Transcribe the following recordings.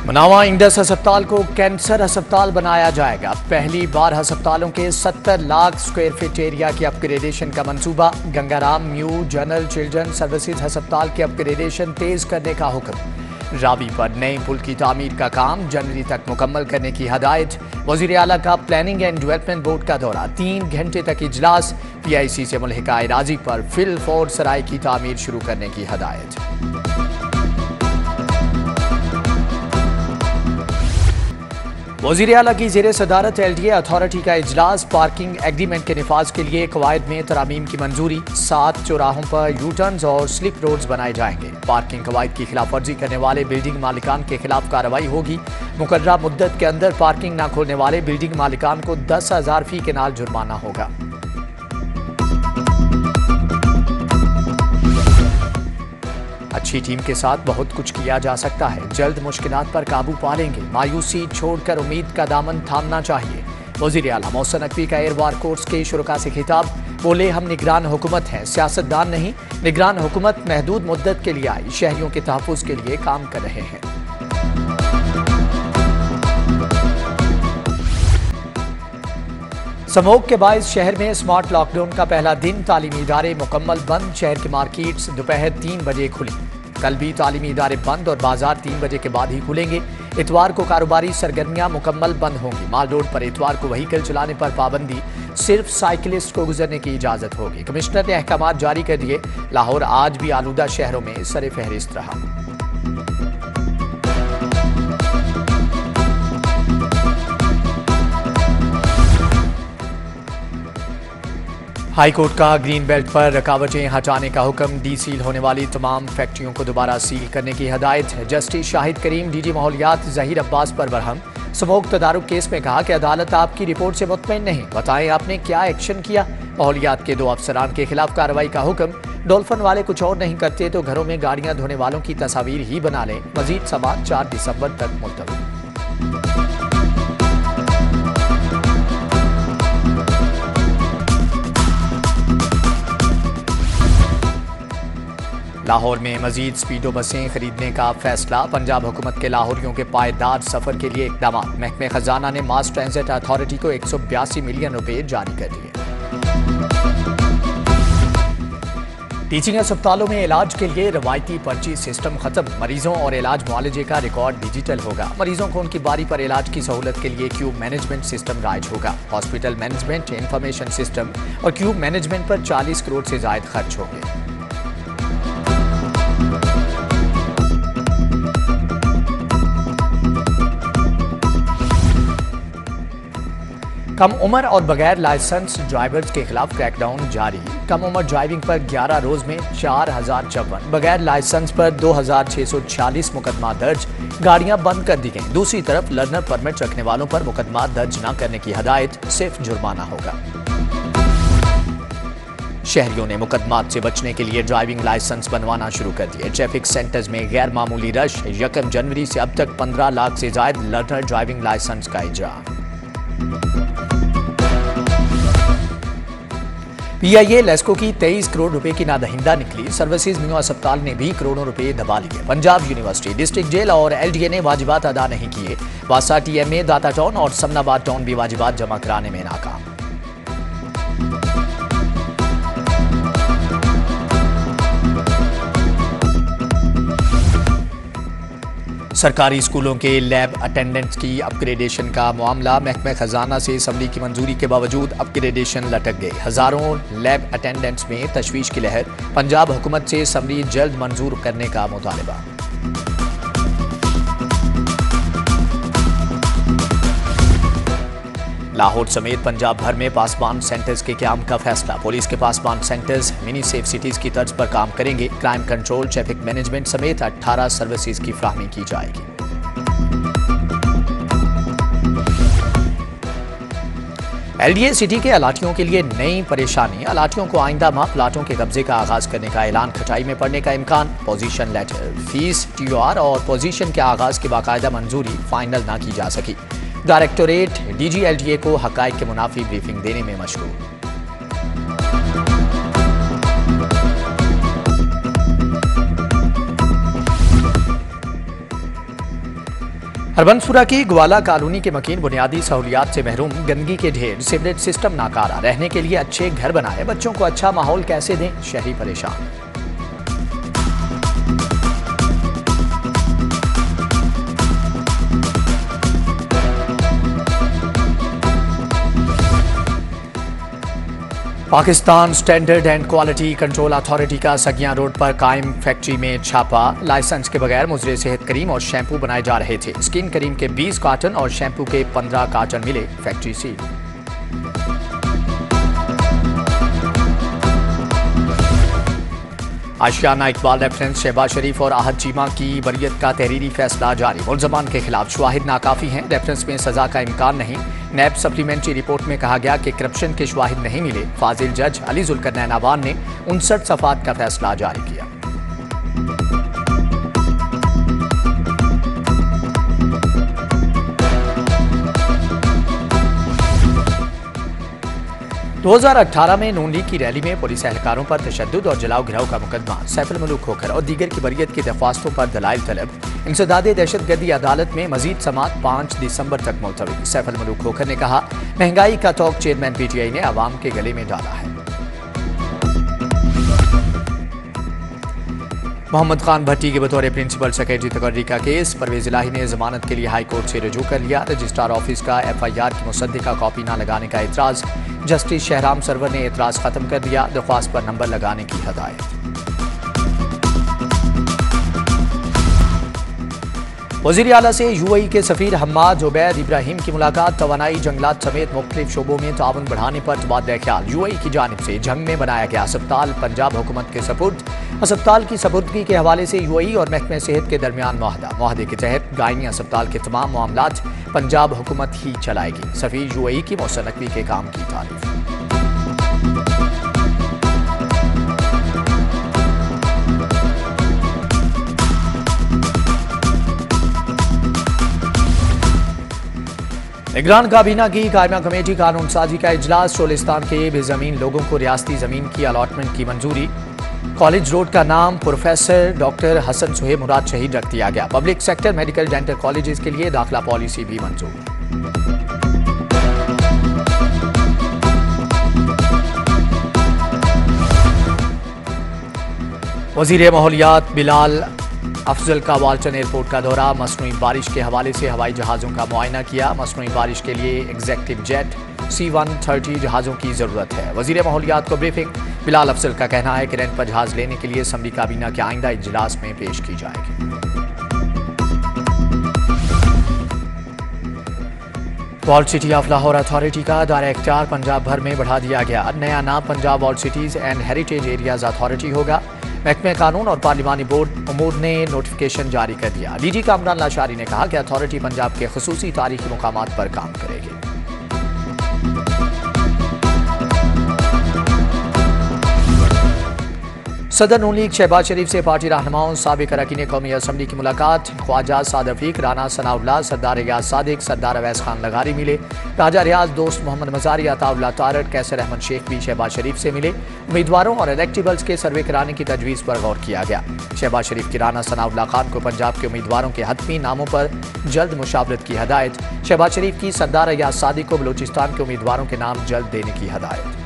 मनावा इंडस अस्पताल को कैंसर अस्पताल बनाया जाएगा। पहली बार अस्पतालों के 70 लाख स्क्वायर फीट एरिया की अपग्रेडेशन का मंसूबा। Gangaram new general children services अस्पताल के अपग्रेडेशन तेज करने का हुक्म। रावी पर नए पुल की तामीर का काम जनवरी तक मुकम्मल करने की हदायत। वजीर आला का प्लानिंग एंड डेवलपमेंट बोर्ड का दौरा, 3 घंटे तक इजलास। PIC से मुल्हिका एराजी पर फिल फोर्ड सराय की तामीर शुरू करने की हदायत। वज़ीर आला की ज़ेरे सदारत LDA अथॉरिटी का इजलास। पार्किंग एग्रीमेंट के निफाज के लिए कवायद में तरामीम की मंजूरी। 7 चौराहों पर यू टर्न्स और स्लिप रोड्स बनाए जाएंगे। पार्किंग कवायद की खिलाफ वर्जी करने वाले बिल्डिंग मालिकान के खिलाफ कार्रवाई होगी। मुकर्ररा मुद्दत के अंदर पार्किंग न खोलने वाले बिल्डिंग मालिकान को 10,000 फी के नाल जुर्माना होगा। अच्छी टीम के साथ बहुत कुछ किया जा सकता है। जल्द मुश्किलात पर काबू पा लेंगे। मायूसी छोड़कर उम्मीद का दामन थामना चाहिए। वज़ीर आला मोहसिन नकवी का एयरवार कोर्स के शुरका से खिताब। बोले, हम निगरान हुकूमत हैं, सियासतदान नहीं। निगरान हुकूमत महदूद मुद्दत के लिए आई, शहरियों के तहफ़्फ़ुज़ के लिए काम कर रहे हैं। स्मोक के बायस शहर में स्मार्ट लॉकडाउन का पहला दिन। तालीमी इदारे मुकम्मल बंद। शहर की मार्केट्स दोपहर 3 बजे खुली। कल भी तालीमी इदारे बंद और बाजार 3 बजे के बाद ही खुलेंगे। इतवार को कारोबारी सरगर्मियां मुकम्मल बंद होंगी। माल रोड पर इतवार को व्हीकल चलाने पर पाबंदी, सिर्फ साइकिलिस्ट को गुजरने की इजाजत होगी। कमिश्नर ने अहकामात जारी कर दिए। लाहौर आज भी आलूदा शहरों में सर फहरिस्त रहा। हाई कोर्ट का ग्रीन बेल्ट पर रुकावटें हटाने का हुक्म। डीसील होने वाली तमाम फैक्ट्रियों को दोबारा सील करने की हदायत। जस्टिस शाहिद करीम DG माहौलियात ज़हीर अब्बास पर बरहम। स्मोक तदारुक केस में कहा कि अदालत आपकी रिपोर्ट से मुतमईन नहीं, बताएं आपने क्या एक्शन किया। माहौलियात के 2 अफसरान के खिलाफ कार्रवाई का हुक्म। डॉल्फिन वाले कुछ और नहीं करते तो घरों में गाड़ियां धोने वालों की तस्वीर ही बना लें। मजीद समात 4 दिसंबर तक मुलतवी। लाहौर में मजीद स्पीडो बसें खरीदने का फैसला। पंजाब हुकूमत के लाहौरियों के पायदार सफर के लिए इकदाम। महकमे खजाना ने मास ट्रांजिट अथॉरिटी को 182 मिलियन रुपए जारी कर दिए। टीचिंग अस्पतालों में इलाज के लिए रवायती पर्ची सिस्टम खत्म। मरीजों और इलाज मुआलजे का रिकॉर्ड डिजिटल होगा। मरीजों को उनकी बारी पर इलाज की सहूलत के लिए क्यूब मैनेजमेंट सिस्टम राइज होगा। हॉस्पिटल मैनेजमेंट इंफॉर्मेशन सिस्टम और क्यूब मैनेजमेंट पर 40 करोड़ से ज्यादा खर्च होंगे। कम उम्र और बगैर लाइसेंस ड्राइवर्स के खिलाफ क्रैकडाउन जारी। कम उम्र ड्राइविंग पर 11 रोज में 4054, बगैर लाइसेंस पर 2646 मुकदमा दर्ज। गाड़ियां बंद कर दी गईं। दूसरी तरफ लर्नर परमिट रखने वालों पर मुकदमा दर्ज न करने की हदायत, सिर्फ जुर्माना होगा। शहरियों ने मुकदमात से बचने के लिए ड्राइविंग लाइसेंस बनवाना शुरू कर दिए। ट्रैफिक सेंटर्स में गैर मामूली रश। 1 जनवरी से अब तक 15 लाख से ज्यादा लर्नर ड्राइविंग लाइसेंस का इजरा। PIA लेस्को की 23 करोड़ रुपए की नादहिंदा निकली। सर्विसेज न्यू अस्पताल ने भी करोड़ों रुपए दबा लिए। पंजाब यूनिवर्सिटी, डिस्ट्रिक्ट जेल और LDA ने वाजिबात अदा नहीं किए। वासा TMA, दाता टाउन और समनाबाद टाउन भी वाजिबात जमा कराने में नाकाम। सरकारी स्कूलों के लैब अटेंडेंट्स की अपग्रेडेशन का मामला। महकमे खजाना से असम्बली की मंजूरी के बावजूद अपग्रेडेशन लटक गए। हजारों लैब अटेंडेंट्स में तशवीश की लहर। पंजाब हुकूमत से असम्बली जल्द मंजूर करने का मुतालबा। लाहौर समेत पंजाब भर में पासबान सेंटर्स के क्याम का फैसला। पुलिस के पासबान सेंटर्स मिनी सेफ सिटीज की तर्ज पर काम करेंगे। क्राइम कंट्रोल, ट्रैफिक मैनेजमेंट समेत 18 सर्विसेज की फ्राहमी की जाएगी। LDA सिटी के अलाटियों के लिए नई परेशानी। अलाटियों को आइंदा माह प्लाटों के कब्जे का आगाज करने का ऐलान। खटाई में पड़ने का इम्कान। पोजीशन लेटर, फीस, TOR और पोजीशन के आगाज की बाकायदा मंजूरी फाइनल ना की जा सकी। डायरेक्टोरेट DG LDA को हकाइक के मुनाफी ब्रीफिंग देने में मशगूल। हरबंसपुरा की ग्वाला कॉलोनी के मकीन बुनियादी सहूलियात से महरूम, गंदगी के ढेर, सीवरेज सिस्टम नाकारा, रहने के लिए अच्छे घर बनाए, बच्चों को अच्छा माहौल कैसे दें, शहरी परेशान। Pakistan standard and quality control authority का सगिया रोड पर कायम फैक्ट्री में छापा। लाइसेंस के बगैर मुजरे सेहत क्रीम और शैम्पू बनाए जा रहे थे। स्किन क्रीम के 20 कार्टन और शैम्पू के 15 कार्टन मिले, फैक्ट्री सील। आशियाना इकबाल रेफरेंस शहबाज शरीफ और आहद चीमा की बरियत का तहरीरी फैसला जारी। मुलजमान के खिलाफ शवाहिद नाकाफी हैं, रेफरेंस में सजा का इम्कान नहीं। नैब सप्लीमेंट्री रिपोर्ट में कहा गया कि करप्शन के शवाहिद नहीं मिले। फाजिल जज अली जुल्करनैन अवान ने 59 सफ़ात का फैसला जारी किया। दो 2018 में नून लीग की रैली में पुलिस एहलकारों पर तशद्दुद और जलाओ गिराव का मुकदमा, सैफुल मलूक खोखर और दीगर की बरियत की दरख्वास्तों पर दलाइल तलब। इंसदादे दहशतगर्दी अदालत में मजीद समाअत 5 दिसंबर तक मुलतवी। सैफुल मलूक खोखर ने कहा, महंगाई का तोक चेयरमैन PTI ने आवाम के गले में डाला है। मोहम्मद खान भट्टी के बतौर प्रिंसिपल सेक्रेटरी तकर्री का केस, परवेज इलाही ने जमानत के लिए हाई कोर्ट से रजू कर लिया। रजिस्ट्रार ऑफिस का FIR की मुसद्दिका कॉपी न लगाने का एतराज, जस्टिस शहराम सरवर ने एतराज खत्म कर दिया। दरख्वास्त पर नंबर लगाने की हदायत। वज़ीर आला से UAE के सफीर हम्माद उबैद इब्राहिम की मुलाकात। तवानाई, जंगलात समेत मुख्तलिफ शोबों में ताउन बढ़ाने पर तबादला ख्याल। UAE की जानिब से झंग में बनाया गया अस्पताल पंजाब हुकूमत के सपुर्द। अस्पताल की सपुर्दगी के हवाले से UAE और महकमे सेहत के दरमियान मुआहदे के तहत गायनी अस्पताल के तमाम मामलात पंजाब हुकूमत ही चलाएगी। सफीर UAE की मौसम नकवी के काम की तारीफ। निगरान काबीना की कायमा कमेटी कानून साजी का इजलास। शोलिस्तान के बेजमीन लोगों को रियासती जमीन की अलॉटमेंट की मंजूरी। कॉलेज रोड का नाम प्रोफेसर डॉक्टर हसन सुहेब मुराद शहीद रख दिया गया। Public sector medical dental colleges के लिए दाखिला पॉलिसी भी मंजूर। वजीर माहौलियात बिलाल अफजल का वाल्टन एयरपोर्ट का दौरा। मसनूई बारिश के हवाले से हवाई जहाज़ों का मुआयना किया। मसनूई बारिश के लिए एग्जेक्टिव जेट C-130 जहाज़ों की ज़रूरत है। वज़ीर माहौलियात को ब्रीफिंग। बिलाल अफजल का कहना है कि रेंट पर जहाज़ लेने के लिए असम्बली काबीना के आइंदा इजलास में पेश की जाएगी। Walled city of Lahore authority का दायरा इख्तियार पंजाब भर में बढ़ा दिया गया। नया नाम Punjab walled cities and heritage areas authority होगा। महकमे कानून और पार्लिमानी बोर्ड उमूर ने नोटिफिकेशन जारी कर दिया। DG कामरान लाशारी ने कहा कि अथॉरिटी पंजाब के खुसूसी तारीखी मुकामात पर काम करेगी। सदर नून लीग शहबाज शरीफ से पार्टी रहनुमाओं साबिक अरकान कौमी असम्बली की मुलाकात। ख्वाजा साद रफीक, राना सनाउल्लाह, सरदार रियाज सादिक, सरदार अवैस खान लगारी मिले। राजा रियाज, दोस्त मोहम्मद मजारी, अताउल्लाह तारड़, कैसर अहमद शेख भी शहबाज शरीफ से मिले। उम्मीदवारों और इलेक्टेबल्स के सर्वे कराने की तजवीज़ पर गौर किया गया। शहबाज शरीफ की राना सनाउल्लाह खान को पंजाब के उम्मीदवारों के हतमी नामों पर जल्द मुशावरत की हदायत। शहबाज शरीफ की सरदार रियाज सादिक को बलूचिस्तान के उम्मीदवारों के नाम जल्द देने की हदायत।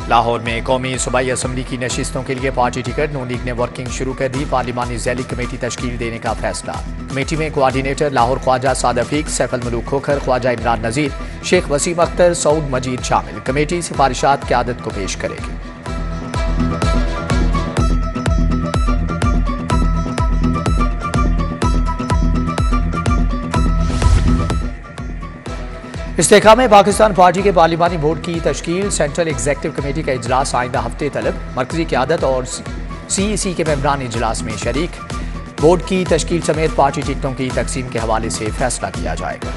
लाहौर में कौमी सूबाई असम्बली की नशिस्तों के लिए पार्टी टिकट। नून लीग ने वर्किंग शुरू कर दी। पार्लिमानी ज़ैली कमेटी तश्कील देने का फैसला। कमेटी में कोआर्डिनेटर लाहौर ख्वाजा साद रफीक, सैफुल मलूक खोखर, ख्वाजा इमरान नज़ीर, शेख वसीम अख्तर, सऊद मजीद शामिल। कमेटी सिफारिशात क़यादत को पेश करेगी। इस्तेकाम में पाकिस्तान पार्टी के पार्लिमानी बोर्ड की तश्कील। सेंट्रल एग्जेक्टिव कमेटी का इजलास आइंदा हफ्ते तलब। मरकजी क़यादत और CEC के मेंबरान इजलास में शरीक। बोर्ड की तश्कील समेत पार्टी टिकटों की तकसीम के हवाले से फैसला किया जाएगा।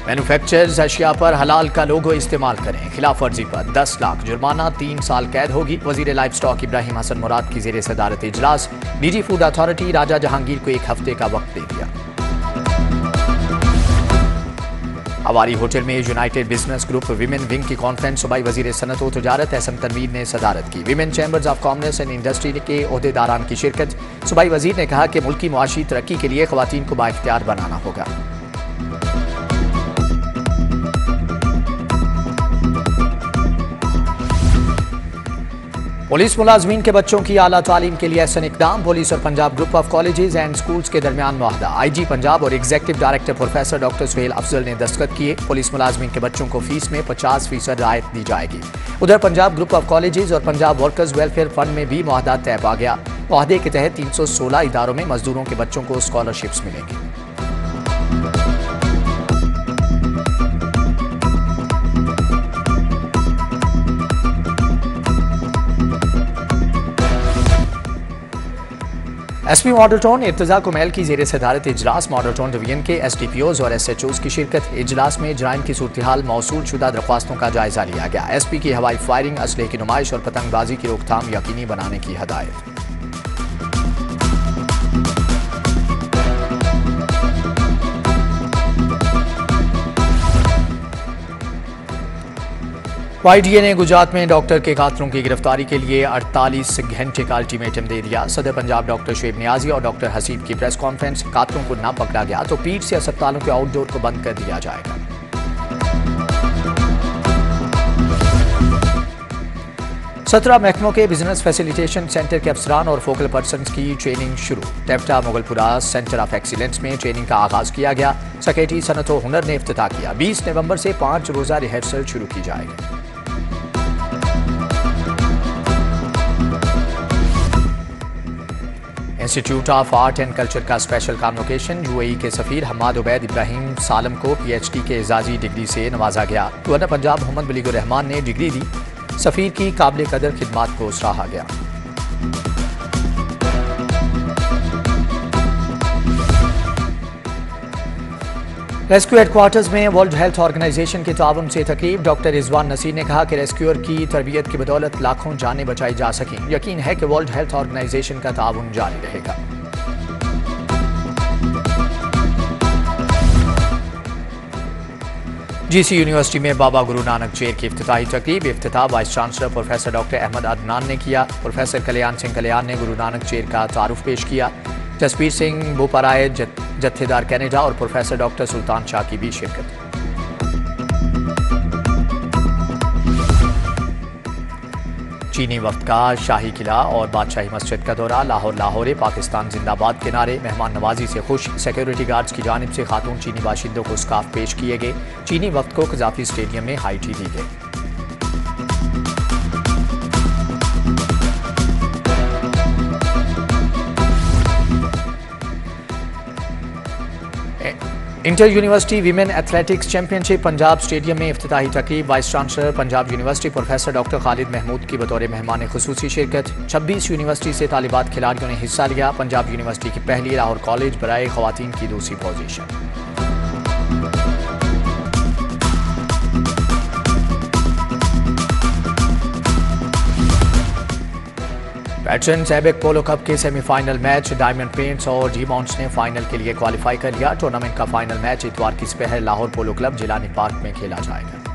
मैन्युफैक्चरर्स अशिया पर हलाल का लोगो इस्तेमाल करें, खिलाफ वर्जी पर 10 लाख जुर्माना, 3 साल कैद होगी। वजीर लाइफ स्टॉक इब्राहिम हसन मुराद की जेर सदारत इजलास। निजी फूड अथॉरिटी राजा जहांगीर को 1 हफ्ते का वक्त दे दिया। अवारी होटल में United business group women wing की कॉन्फ्रेंस सुबाई वजीर सनत व तजारत एहसन तनवीर ने सदारत की। Women chambers of commerce and industry के ओहदेदारान की शिरकत। सुबाई वजीर ने कहा कि मुल्की मुआशी तरक्की के लिए खवातीन को बाइख्तियार बनाना होगा। पुलिस मुलाजमीन के बच्चों की आला तालीम के लिए ऐसा इकदाम। पुलिस और Punjab group of colleges and schools के दरमियान मुआहदा। IG पंजाब और executive director professor doctor Suhail Afzal ने दस्तखत किए। पुलिस मुलाजमीन के बच्चों को फीस में 50% रियायत दी जाएगी। उधर पंजाब ग्रुप ऑफ कॉलेजेस और पंजाब वर्कर्स वेलफेयर फंड में भी मुआहदा तय पा गया। मुआहदे के तहत 316 इदारों में मजदूरों के बच्चों को स्कॉलरशिप्स मिलेंगी। SP model town Irtaza Kumail की जेर सदारत इजलास। मॉडल टाउन डिवीजन के SDPOs और SHOs की शिरकत। इजलास में जराइम की सूरत हाल, मौसूल शुदा दरख्वास्तों का जायजा लिया गया। SP की हवाई फायरिंग, असलहे की नुमाइश और पतंगबाजी की रोकथाम यकीनी बनाने की हदायत। YDA ने गुजरात में डॉक्टर के कातलों की गिरफ्तारी के लिए 48 घंटे का अल्टीमेटम दे दिया। सदर पंजाब डॉक्टर शुएब नियाजी और डॉक्टर हसीब की प्रेस कॉन्फ्रेंस। कातलों को न पकड़ा गया तो पीठ से अस्पतालों के आउटडोर को बंद कर दिया जाएगा। सत्रह महकमों के बिजनेस फैसिलिटेशन सेंटर के अफसरान और फोकल पर्सन की ट्रेनिंग शुरू। टेप्टा मुगलपुरा सेंटर ऑफ एक्सीलेंस में ट्रेनिंग का आगाज किया गया। सेक्रेटरी सनत व हुनर ने इफ्तिताह किया। 20 नवंबर से 5 रोजा रिहर्सल शुरू की जाएगी। Institute of art and culture का स्पेशल कॉन्वोकेशन। UAE के सफीर हम्माद उबैद इब्राहिम सालम को PhD के एजाजी डिग्री से नवाजा गया। गवर्नर पंजाब मोहम्मद बलीगुर रहमान ने डिग्री दी। सफीर की काबिल कदर खिदमात को सराहा गया। रेस्क्यू हेडक्वार्टर्स में वर्ल्ड हेल्थ ऑर्गेनाइजेशन के ताउन से तकरीब। डॉक्टर रिजवान नसीर ने कहा कि रेस्क्यूअर की तरबियत की बदौलत लाखों जानें बचाई जा सकें। यकीन है कि वर्ल्ड हेल्थ ऑर्गेनाइजेशन का ताउन जारी रहेगा। GC यूनिवर्सिटी में बाबा गुरु नानक चेयर की इफ्तिताही तकरीब। इफ्तिताह vice chancellor professor doctor Ahmad Adnan ने किया। प्रोफेसर कल्याण सिंह कल्याण ने गुरु नानक चेयर का तारुफ पेश किया। जसबीर सिंह बोपराए जत्थेदार कैनेडा और प्रोफेसर डॉक्टर सुल्तान शाह की भी शिरकत। चीनी वक्त का शाही किला और बादशाही मस्जिद का दौरा। लाहौर पाकिस्तान जिंदाबाद के नारे। मेहमान नवाजी से खुश। सिक्योरिटी गार्ड्स की जानिब से खातून चीनी बाशिंदों को स्कार्फ पेश किए गए। चीनी वक्त को कजाफी स्टेडियम में हाई टी दी गई। Inter university women athletics championship Punjab stadium में इफ्तिताही तकरीब। Vice chancellor Punjab university professor doctor Khalid Mahmood की बतौर मेहमान खुसूसी शिरकत। 26 यूनिवर्सिटी से तालिबात खिलाड़ियों ने हिस्सा लिया। पंजाब यूनिवर्सिटी की पहली लाहौर कॉलेज बराए खवातीन की दूसरी पोजीशन। वेटरन्स एबेक पोलो कप के सेमीफाइनल मैच। डायमंड पेंट्स और जी माउंट्स ने फाइनल के लिए क्वालिफाई कर लिया। टूर्नामेंट का फाइनल मैच इतवार की सुबह लाहौर पोलो क्लब जिलानी पार्क में खेला जाएगा।